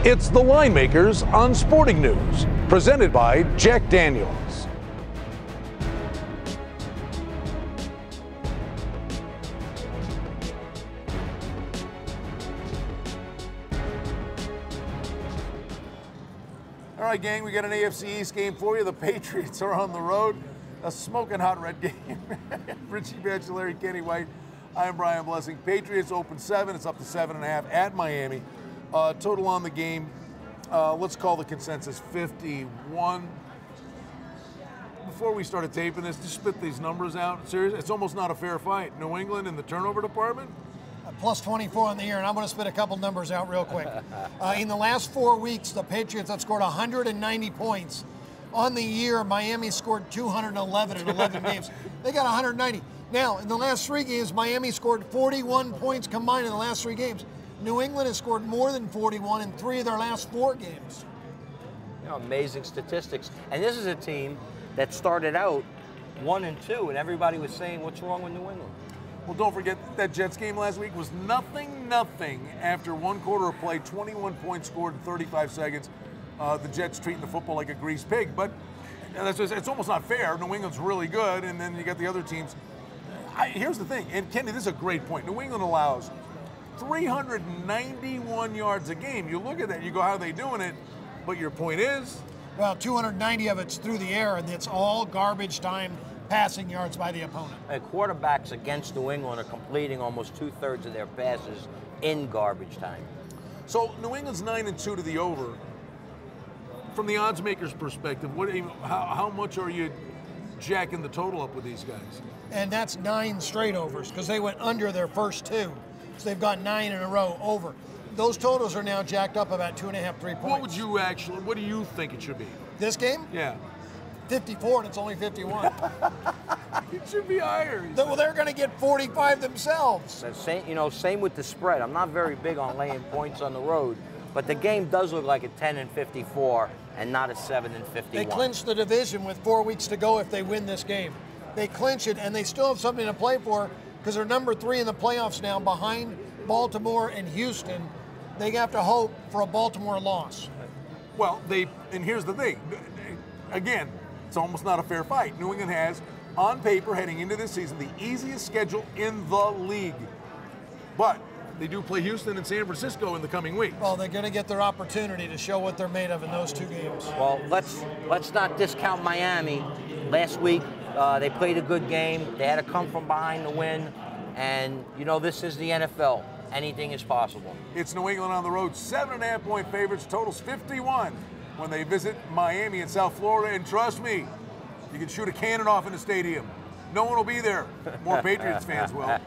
It's the Line Makers on Sporting News, presented by Jack Daniels. All right, gang, we got an AFC East game for you. The Patriots are on the road. A smoking hot red game. Richie Bachelari, Kenny White. I'm Brian Blessing. Patriots open 7. It's up to 7.5 at Miami. Total on the game, let's call the consensus 51. Before we started taping this, just spit these numbers out. Seriously, it's almost not a fair fight. New England in the turnover department? Plus 24 on the year, and I'm going to spit a couple numbers out real quick. In the last 4 weeks, the Patriots have scored 190 points. On the year, Miami scored 211 in 11 games. They got 190. Now, in the last 3 games, Miami scored 41 points combined in the last 3 games. New England has scored more than 41 in 3 of their last 4 games. You know, amazing statistics. And this is a team that started out 1-2, and everybody was saying, what's wrong with New England? Well, don't forget that Jets game last week was nothing after 1 quarter of play, 21 points scored in 35 seconds. The Jets treating the football like a greased pig, but it's almost not fair. New England's really good, and then you got the other teams. Here's the thing, and Kenny, this is a great point. New England allows 391 yards a game. You look at that, you go, how are they doing it? But your point is? Well, 290 of it's through the air, and it's all garbage time passing yards by the opponent. And quarterbacks against New England are completing almost 2/3 of their passes in garbage time. So New England's 9-2 to the over. From the odds maker's perspective, how much are you jacking the total up with these guys? And that's 9 straight overs because they went under their first 2. So they've got 9 in a row over. Those totals are now jacked up about 2.5, 3 points. What do you think it should be? This game? Yeah. 54, and it's only 51. It should be higher. Well, they're going to get 45 themselves. Same with the spread. I'm not very big on laying points on the road, but the game does look like a 10-54 and not a 7-51. They clinched the division with 4 weeks to go if they win this game. They clinch it, and they still have something to play for because they're number 3 in the playoffs now behind Baltimore and Houston. They have to hope for a Baltimore loss. Well, and here's the thing. Again, it's almost not a fair fight. New England has, on paper, heading into this season, the easiest schedule in the league. But they do play Houston and San Francisco in the coming week. Well, they're going to get their opportunity to show what they're made of in those 2 games. Well, let's not discount Miami. Last week, they played a good game. They had to come from behind to win. And, this is the NFL. Anything is possible. It's New England on the road, 7.5-point favorites, totals 51 when they visit Miami in South Florida. And trust me, you can shoot a cannon off in the stadium. No one will be there. More Patriots fans will.